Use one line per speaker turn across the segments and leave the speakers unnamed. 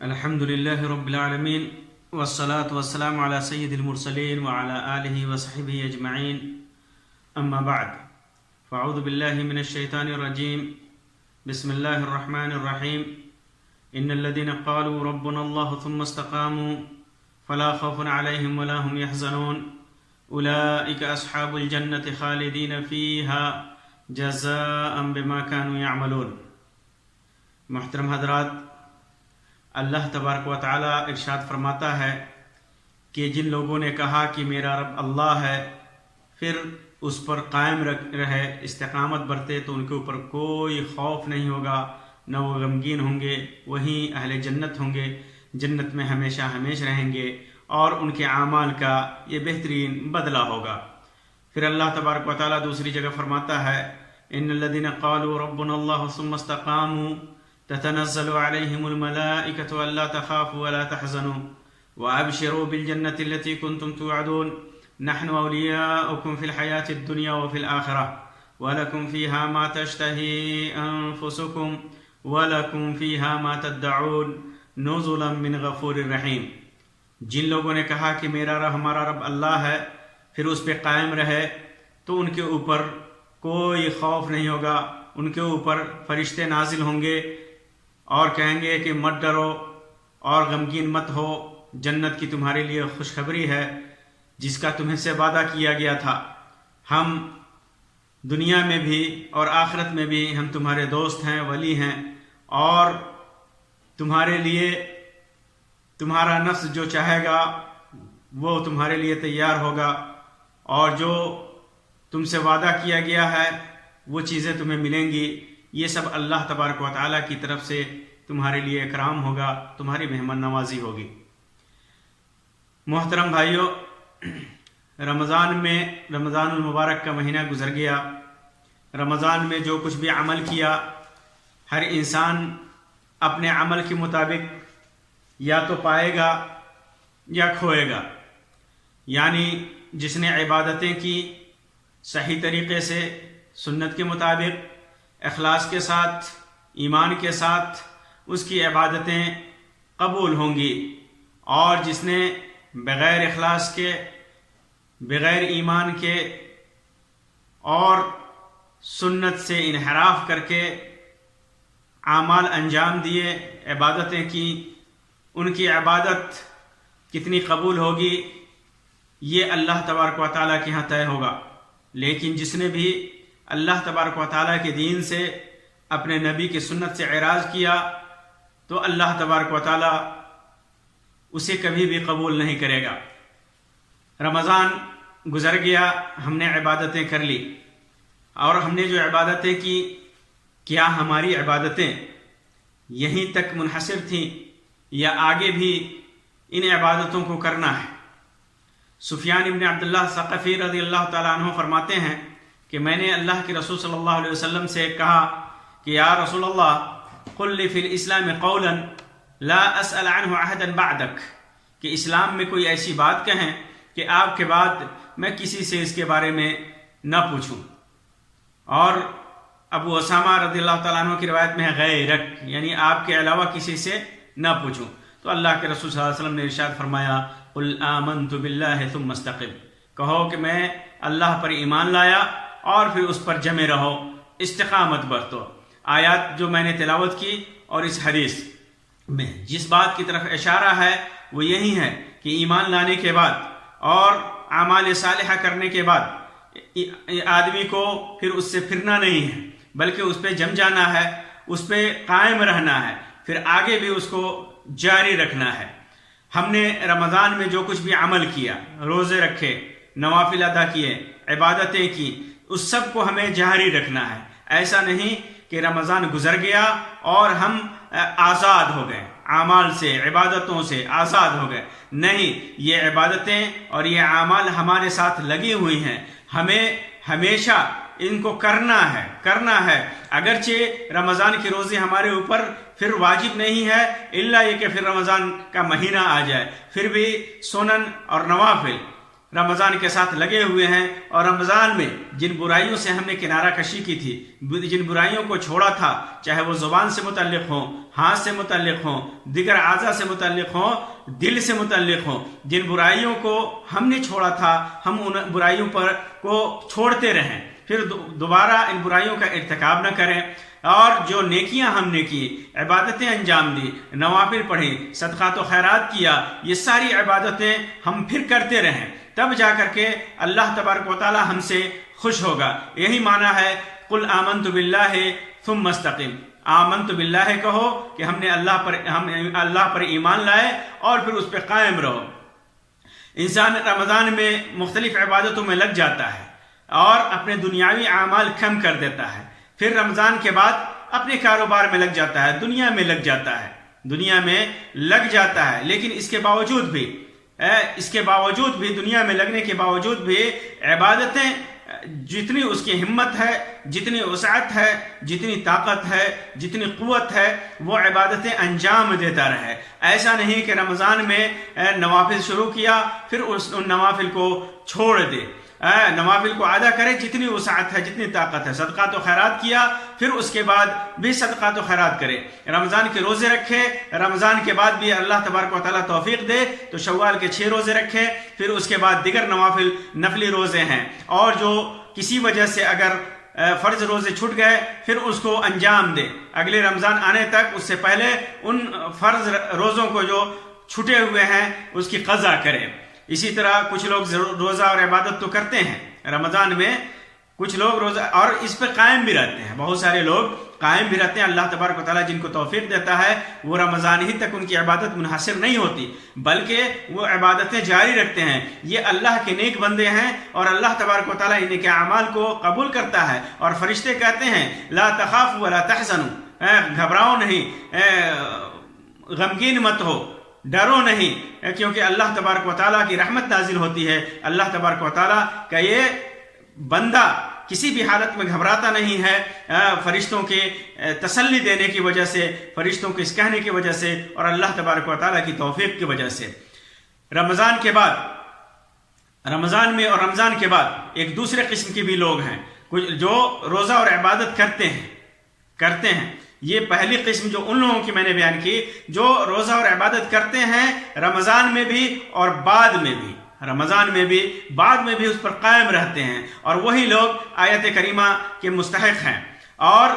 الحمد لله رب العالمين والصلاة والسلام على سيد المرسلين وعلى آله وصحبه أجمعين أما بعد فأعوذ بالله من الشيطان الرجيم بسم الله الرحمن الرحيم إن الذين قالوا ربنا الله ثم استقاموا فلا خوف عليهم ولا هم يحزنون أولئك أصحاب الجنة خالدين فيها جزاء بما كانوا يعملون. محترم حضرات، اللہ تبارک و تعالی ارشاد فرماتا ہے کہ جن لوگوں نے کہا کہ میرا رب اللہ ہے، پھر اس پر قائم رہے، استقامت برتے، تو ان کے اوپر کوئی خوف نہیں ہوگا، نہ وہ غمگین ہوں گے، وہیں اہل جنت ہوں گے، جنت میں ہمیشہ ہمیشہ رہیں گے، اور ان کے اعمال کا یہ بہترین بدلہ ہوگا. پھر اللہ تبارک و تعالی دوسری جگہ فرماتا ہے ان الذين قالوا ربنا الله ثم استقاموا تتنزل عليهم الملائكة ألا تخافوا ولا تحزنوا وأبشروا بالجنة التي كنتم توعدون نحن أولياؤكم في الحياة الدنيا وفي الآخرة ولكم فيها ما تشتهي أنفسكم ولكم فيها ما تدعون نزلا من غفور رحيم. جن لوگوں نے کہا کہ ہمارا رب اللہ ہے، پھر اس پہ قائم رہے، تو ان کے اوپر کوئی خوف نہیں ہوگا، ان کے اوپر فرشتے نازل ہوں گے اور کہیں گے کہ مت ڈرو اور غمگین مت ہو، جنت کی تمہارے لیے خوشخبری ہے جس کا تمہیں سے وعدہ کیا گیا تھا. ہم دنیا میں بھی اور آخرت میں بھی ہم تمہارے دوست ہیں، ولی ہیں، اور تمہارے لیے تمہارا نفس جو چاہے گا وہ تمہارے لیے تیار ہوگا، اور جو تم سے وعدہ کیا گیا ہے وہ چیزیں تمہیں ملیں گی. یہ سب اللہ تبارک و تعالیٰ کی طرف سے تمہارے لیے اکرام ہوگا، تمہاری مہمان نوازی ہوگی. محترم بھائیوں، رمضان المبارک کا مہینہ گزر گیا. رمضان میں جو کچھ بھی عمل کیا، ہر انسان اپنے عمل کے مطابق یا تو پائے گا یا کھوئے گا. یعنی جس نے عبادتیں کی صحیح طریقے سے، سنت کے مطابق، اخلاص کے ساتھ، ایمان کے ساتھ، اس کی عبادتیں قبول ہوں گی. اور جس نے بغیر اخلاص کے، بغیر ایمان کے اور سنت سے انحراف کر کے اعمال انجام دیے، عبادتیں کی، ان کی عبادت کتنی قبول ہوگی یہ اللہ تبارک و تعالیٰ کے ہاں طے ہوگا. لیکن جس نے بھی اللہ تبارک و تعالیٰ کے دین سے، اپنے نبی کی سنت سے اعراض کیا، تو اللہ تبارک و تعالیٰ اسے کبھی بھی قبول نہیں کرے گا. رمضان گزر گیا، ہم نے عبادتیں کر لی، اور ہم نے جو عبادتیں کی، کیا ہماری عبادتیں یہیں تک منحصر تھیں یا آگے بھی ان عبادتوں کو کرنا ہے؟ سفیان ابن عبداللہ ثقفی رضی اللہ تعالیٰ عنہ فرماتے ہیں کہ میں نے اللہ کے رسول صلی اللہ علیہ وسلم سے کہا کہ یا رسول اللہ قل لی فی الاسلام قولا لا اسأل عنہ احدا بعدک، کہ اسلام میں کوئی ایسی بات کہیں کہ آپ کے بعد میں کسی سے اس کے بارے میں نہ پوچھوں. اور ابو اسامہ رضی اللہ تعالیٰ عنہ کی روایت میں ہے غیرک، یعنی آپ کے علاوہ کسی سے نہ پوچھوں. تو اللہ کے رسول صلی اللہ علیہ وسلم نے ارشاد فرمایا قل آمنت باللہ ثم استقم، کہو کہ میں اللہ پر ایمان لایا اور پھر اس پر جمے رہو، استقامت برتو. آیات جو میں نے تلاوت کی اور اس حدیث میں جس بات کی طرف اشارہ ہے وہ یہی ہے کہ ایمان لانے کے بعد اور اعمال صالحہ کرنے کے بعد آدمی کو پھر اس سے پھرنا نہیں ہے، بلکہ اس پہ جم جانا ہے، اس پہ قائم رہنا ہے، پھر آگے بھی اس کو جاری رکھنا ہے. ہم نے رمضان میں جو کچھ بھی عمل کیا، روزے رکھے، نوافل ادا کیے، عبادتیں کی، اس سب کو ہمیں جاری رکھنا ہے. ایسا نہیں کہ رمضان گزر گیا اور ہم آزاد ہو گئے، اعمال سے، عبادتوں سے آزاد ہو گئے. نہیں، یہ عبادتیں اور یہ اعمال ہمارے ساتھ لگی ہوئی ہیں، ہمیں ہمیشہ ان کو کرنا ہے. اگرچہ رمضان کی روزے ہمارے اوپر پھر واجب نہیں ہے، الا یہ کہ پھر رمضان کا مہینہ آ جائے، پھر بھی سنن اور نوافل رمضان کے ساتھ لگے ہوئے ہیں، اور رمضان میں جن برائیوں سے ہم نے کنارہ کشی کی تھی، جن برائیوں کو چھوڑا تھا، چاہے وہ زبان سے متعلق ہوں، ہاتھ سے متعلق ہوں، دیگر اعضاء سے متعلق ہوں، دل سے متعلق ہوں، جن برائیوں کو ہم نے چھوڑا تھا ہم ان برائیوں کو چھوڑتے رہیں، پھر دوبارہ ان برائیوں کا ارتکاب نہ کریں، اور جو نیکیاں ہم نے کی، عبادتیں انجام دی، نوافل پڑھی، صدقات و خیرات کیا، یہ ساری عبادتیں ہم پھر کرتے رہیں، تب جا کر کے اللہ تبارک و تعالی ہم سے خوش ہوگا۔ یہی معنی ہے قل آمنت باللہ ثم استقم، آمنت باللہ کہو کہ ہم اللہ پر ایمان لائے اور پھر اس پہ قائم رہو۔ انسان رمضان میں مختلف عبادتوں میں لگ جاتا ہے اور اپنے دنیاوی اعمال کم کر دیتا ہے، پھر رمضان کے بعد اپنے کاروبار میں لگ جاتا ہے، دنیا میں لگ جاتا ہے، لیکن اس کے باوجود بھی دنیا میں لگنے کے باوجود بھی عبادتیں جتنی اس کی ہمت ہے، جتنی وسعت ہے، جتنی طاقت ہے، جتنی قوت ہے، وہ عبادتیں انجام دیتا رہے۔ ایسا نہیں کہ رمضان میں نوافل شروع کیا پھر ان نوافل کو چھوڑ دے، نوافل کو ادا کرے جتنی وسعت ہے، جتنی طاقت ہے، صدقات و خیرات کیا پھر اس کے بعد بھی صدقات و خیرات کرے، رمضان کے روزے رکھے، رمضان کے بعد بھی اللہ تبارک و تعالیٰ توفیق دے تو شوال کے 6 روزے رکھے، پھر اس کے بعد دیگر نفلی روزے ہیں، اور جو کسی وجہ سے اگر فرض روزے چھٹ گئے پھر اس کو انجام دے، اگلے رمضان آنے تک اس سے پہلے ان فرض روزوں کو جو چھٹے ہوئے ہیں اس کی قضا کرے۔ اسی طرح کچھ لوگ روزہ اور عبادت تو کرتے ہیں رمضان میں، کچھ لوگ روزہ اور اس پہ قائم بھی رہتے ہیں، بہت سارے لوگ قائم بھی رہتے ہیں۔ اللہ تبارک و تعالیٰ جن کو توفیق دیتا ہے وہ رمضان ہی تک ان کی عبادت منحصر نہیں ہوتی، بلکہ وہ عبادتیں جاری رکھتے ہیں۔ یہ اللہ کے نیک بندے ہیں اور اللہ تبارک و تعالیٰ ان کے اعمال کو قبول کرتا ہے، اور فرشتے کہتے ہیں لا تخافوا ولا تحزنوا، گھبراؤ نہیں، غمگین مت ہو، ڈرو نہیں، کیونکہ اللہ تبارک و تعالیٰ کی رحمت نازل ہوتی ہے۔ اللہ تبارک و تعالیٰ کا یہ بندہ کسی بھی حالت میں گھبراتا نہیں ہے، فرشتوں کے تسلی دینے کی وجہ سے، فرشتوں کے اس کہنے کی وجہ سے، اور اللہ تبارک و تعالیٰ کی توفیق کی وجہ سے۔ رمضان میں اور رمضان کے بعد ایک دوسرے قسم کے بھی لوگ ہیں جو روزہ اور عبادت کرتے ہیں۔ یہ پہلی قسم جو ان لوگوں کی میں نے بیان کی جو روزہ اور عبادت کرتے ہیں رمضان میں بھی اور بعد میں بھی اس پر قائم رہتے ہیں، اور وہی لوگ آیت کریمہ کے مستحق ہیں۔ اور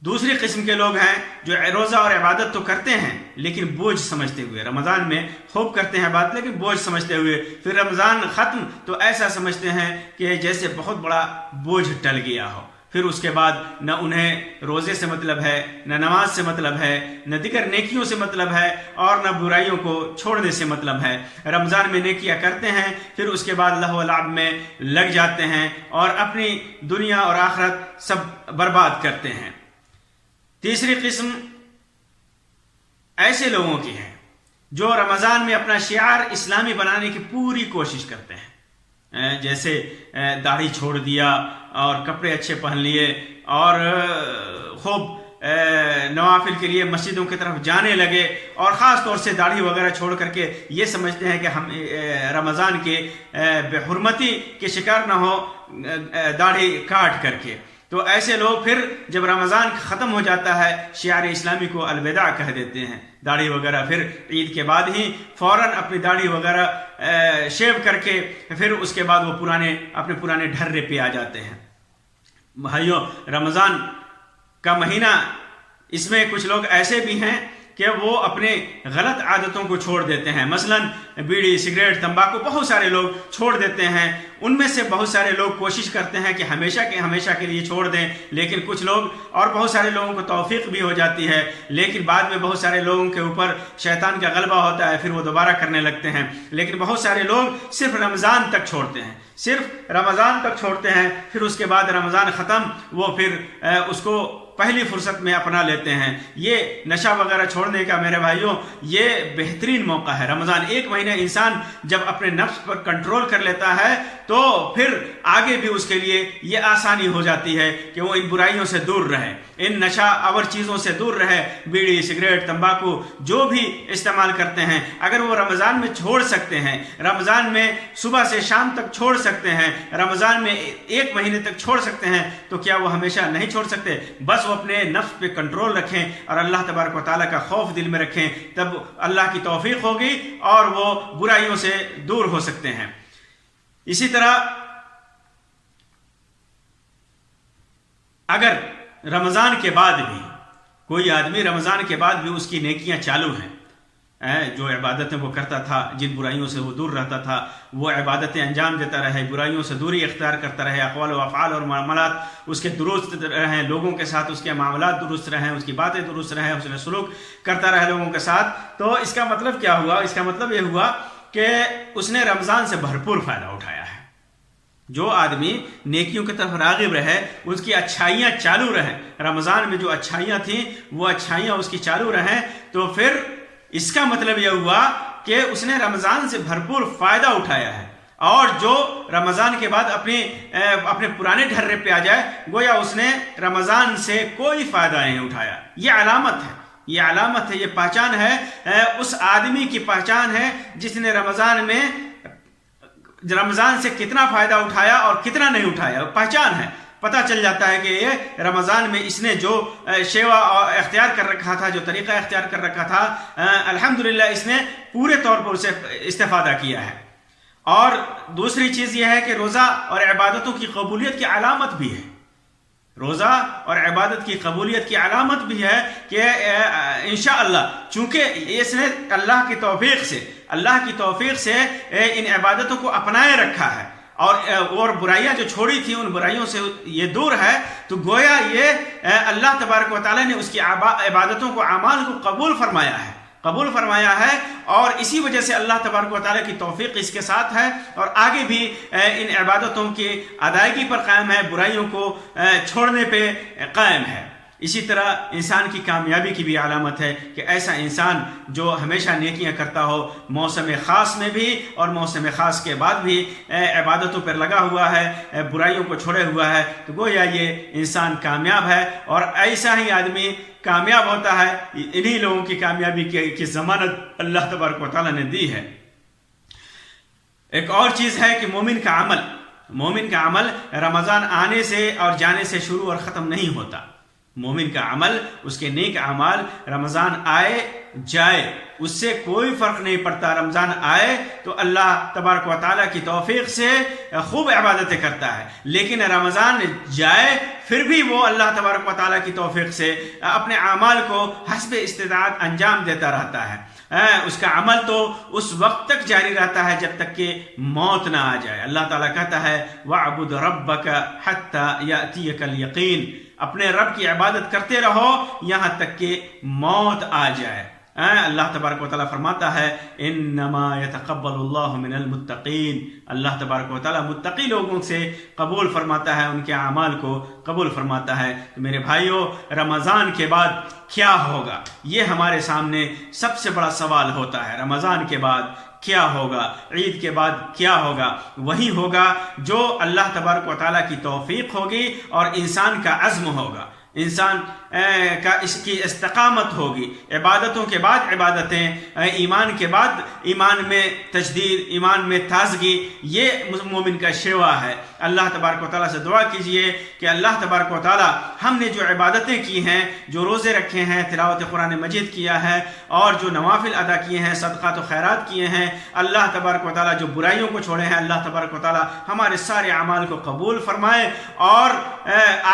دوسری قسم کے لوگ ہیں جو روزہ اور عبادت تو کرتے ہیں لیکن بوجھ سمجھتے ہوئے، رمضان میں خوب کرتے ہیں عبادت لیکن بوجھ سمجھتے ہوئے، پھر رمضان ختم تو ایسا سمجھتے ہیں کہ جیسے بہت بڑا بوجھ ٹل گیا ہو، پھر اس کے بعد نہ انہیں روزے سے مطلب ہے، نہ نماز سے مطلب ہے، نہ دیگر نیکیوں سے مطلب ہے، اور نہ برائیوں کو چھوڑنے سے مطلب ہے۔ رمضان میں نیکیاں کرتے ہیں پھر اس کے بعد لہو و لعب میں لگ جاتے ہیں اور اپنی دنیا اور آخرت سب برباد کرتے ہیں۔ تیسری قسم ایسے لوگوں کی ہے جو رمضان میں اپنا شعار اسلامی بنانے کی پوری کوشش کرتے ہیں، جیسے داڑھی چھوڑ دیا اور کپڑے اچھے پہن لیے اور خوب نوافل کے لیے مسجدوں کی طرف جانے لگے، اور خاص طور سے داڑھی وغیرہ چھوڑ کر کے یہ سمجھتے ہیں کہ ہم رمضان کے بے حرمتی کے شکار نہ ہو داڑھی کاٹ کر کے۔ تو ایسے لوگ پھر جب رمضان ختم ہو جاتا ہے شعار اسلامی کو الوداع کہہ دیتے ہیں، داڑھی وغیرہ پھر عید کے بعد ہی فوراً اپنی داڑھی وغیرہ شیو کر کے پھر اس کے بعد وہ اپنے پرانے ڈھرے پہ آ جاتے ہیں۔ بھائیوں، رمضان کا مہینہ، اس میں کچھ لوگ ایسے بھی ہیں کہ وہ اپنے غلط عادتوں کو چھوڑ دیتے ہیں، مثلا بیڑی، سگریٹ، تمباکو، بہت سارے لوگ چھوڑ دیتے ہیں۔ ان میں سے بہت سارے لوگ کوشش کرتے ہیں کہ ہمیشہ کے لیے چھوڑ دیں، لیکن کچھ لوگ اور بہت سارے لوگوں کو توفیق بھی ہو جاتی ہے، لیکن بعد میں بہت سارے لوگوں کے اوپر شیطان کا غلبہ ہوتا ہے، پھر وہ دوبارہ کرنے لگتے ہیں۔ لیکن بہت سارے لوگ صرف رمضان تک چھوڑتے ہیں، پھر اس کے بعد رمضان ختم وہ پھر اس کو پہلی فرصت میں اپنا لیتے ہیں۔ یہ نشہ وغیرہ چھوڑنے کا میرے بھائیوں یہ بہترین موقع ہے۔ رمضان ایک مہینہ انسان جب اپنے نفس پر کنٹرول کر لیتا ہے تو پھر آگے بھی اس کے لیے یہ آسانی ہو جاتی ہے کہ وہ ان برائیوں سے دور رہے، ان نشہ آور چیزوں سے دور رہے، بیڑی، سگریٹ، تمباکو جو بھی استعمال کرتے ہیں اگر وہ رمضان میں چھوڑ سکتے ہیں، رمضان میں صبح سے شام تک چھوڑ سکتے ہیں، رمضان میں ایک مہینے تک چھوڑ سکتے ہیں، تو کیا وہ ہمیشہ نہیں چھوڑ سکتے؟ بس وہ اپنے نفس پہ کنٹرول رکھیں اور اللہ تبارک و تعالیٰ کا خوف دل میں رکھیں، تب اللہ کی توفیق ہوگی اور وہ برائیوں سے دور ہو سکتے ہیں۔ اسی طرح اگر رمضان کے بعد بھی کوئی آدمی رمضان کے بعد بھی اس کی نیکیاں چالو ہیں، جو عبادتیں وہ کرتا تھا، جن برائیوں سے وہ دور رہتا تھا، وہ عبادتیں انجام دیتا رہے، برائیوں سے دوری اختیار کرتا رہے، اقوال و افعال اور معاملات اس کے درست رہیں، لوگوں کے ساتھ اس کے معاملات درست رہیں، اس کی باتیں درست رہیں، اس نے سلوک کرتا رہے لوگوں کے ساتھ، تو اس کا مطلب کیا ہوا؟ اس کا مطلب یہ ہوا کہ اس نے رمضان سے بھرپور فائدہ اٹھایا ہے۔ جو آدمی نیکیوں کی طرف راغب رہے، اس کی اچھائیاں چالو رہیں، رمضان میں جو اچھائیاں تھیں وہ اچھائیاں اس کی چالو رہیں، تو پھر اس کا مطلب یہ ہوا کہ اس نے رمضان سے بھرپور فائدہ اٹھایا ہے، اور جو رمضان کے بعد اپنے پرانے ڈھرے پہ آ جائے گویا اس نے رمضان سے کوئی فائدہ نہیں اٹھایا۔ یہ علامت ہے، یہ علامت ہے، یہ پہچان ہے، اس آدمی کی پہچان ہے جس نے رمضان سے کتنا فائدہ اٹھایا اور کتنا نہیں اٹھایا، پہچان ہے، پتہ چل جاتا ہے کہ یہ رمضان میں اس نے جو شیوا اختیار کر رکھا تھا، جو طریقہ اختیار کر رکھا تھا، الحمدللہ اس نے پورے طور پر اسے استفادہ کیا ہے۔ اور دوسری چیز یہ ہے کہ روزہ اور عبادتوں کی قبولیت کی علامت بھی ہے، روزہ اور عبادت کی قبولیت کی علامت بھی ہے کہ انشاءاللہ چونکہ اس نے اللہ کی توفیق سے ان عبادتوں کو اپنائے رکھا ہے اور برائیاں جو چھوڑی تھی ان برائیوں سے یہ دور ہے، تو گویا یہ اللہ تبارک و تعالیٰ نے اس کی عبادتوں کو، اعمال کو قبول فرمایا ہے، اور اسی وجہ سے اللہ تبارک و تعالیٰ کی توفیق اس کے ساتھ ہے، اور آگے بھی ان عبادتوں کی ادائیگی پر قائم ہے، برائیوں کو چھوڑنے پہ قائم ہے۔ اسی طرح انسان کی کامیابی کی بھی علامت ہے کہ ایسا انسان جو ہمیشہ نیکیاں کرتا ہو، موسم خاص میں بھی اور موسم خاص کے بعد بھی عبادتوں پر لگا ہوا ہے، برائیوں کو چھوڑے ہوا ہے، تو گویا یہ انسان کامیاب ہے، اور ایسا ہی آدمی کامیاب ہوتا ہے۔ انہی لوگوں کی کامیابی کی ضمانت اللہ تبارک و تعالیٰ نے دی ہے۔ ایک اور چیز ہے کہ مومن کا عمل رمضان آنے سے اور جانے سے شروع اور ختم نہیں ہوتا۔ مومن کا عمل، اس کے نیک اعمال رمضان آئے جائے اس سے کوئی فرق نہیں پڑتا۔ رمضان آئے تو اللہ تبارک و تعالیٰ کی توفیق سے خوب عبادتیں کرتا ہے، لیکن رمضان جائے پھر بھی وہ اللہ تبارک و تعالیٰ کی توفیق سے اپنے اعمال کو حسب استطاعت انجام دیتا رہتا ہے۔ اس کا عمل تو اس وقت تک جاری رہتا ہے جب تک کہ موت نہ آ جائے۔ اللہ تعالیٰ کہتا ہے وَاعْبُدْ رَبَّكَ حَتَّى يَأْتِيَكَ الْيَقِينُ، اپنے رب کی عبادت کرتے رہو یہاں تک کہ موت آ جائے۔ اللہ تبارک و تعالیٰ فرماتا ہے انما یتقبل اللہ من المتقین، اللہ تبارک و تعالیٰ متقی لوگوں سے قبول فرماتا ہے، ان کے اعمال کو قبول فرماتا ہے۔ تو میرے بھائیوں، رمضان کے بعد کیا ہوگا، یہ ہمارے سامنے سب سے بڑا سوال ہوتا ہے۔ رمضان کے بعد کیا ہوگا، عید کے بعد کیا ہوگا؟ وہی ہوگا جو اللہ تبارک و تعالیٰ کی توفیق ہوگی اور انسان کا عزم ہوگا، انسان کا اس کی استقامت ہوگی، عبادتوں کے بعد عبادتیں، ایمان کے بعد ایمان میں تجدید، ایمان میں تازگی، یہ مومن کا شیوا ہے۔ اللہ تبارک و تعالیٰ سے دعا کیجئے کہ اللہ تبارک و تعالیٰ ہم نے جو عبادتیں کی ہیں، جو روزے رکھے ہیں، تلاوت قرآن مجید کیا ہے، اور جو نوافل ادا کیے ہیں، صدقات و خیرات کیے ہیں، اللہ تبارک و تعالیٰ جو برائیوں کو چھوڑے ہیں، اللہ تبارک و تعالیٰ ہمارے سارے اعمال کو قبول فرمائے، اور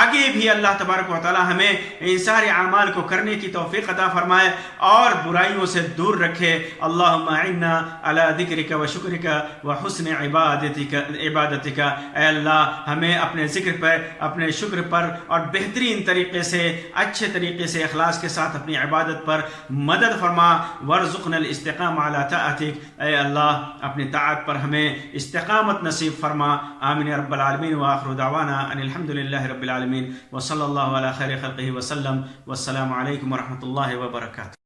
آگے بھی اللہ تبارک و تعالیٰ ہمیں ان سارے اعمال کو کرنے کی توفیق عطا فرمائے اور برائیوں سے دور رکھے۔ اللہم اعنا علی ذکرک و شکرک و حسن عبادتک، اے اللہ ہمیں اپنے ذکر پر، اپنے شکر پر اور بہترین طریقے سے، اچھے طریقے سے، اخلاص کے ساتھ اپنی عبادت پر مدد فرما۔ وارزقنا الاستقامہ علی طاعتک، اے اللہ اپنی طاعت پر ہمیں استقامت نصیب فرما۔ آمین رب العالمین، وآخر دعوانا ان الحمد للہ رب العالمین، وصلی اللہ علی خیر خلقہ وسلم. والسلام علیکم ورحمۃ اللہ وبرکاتہ.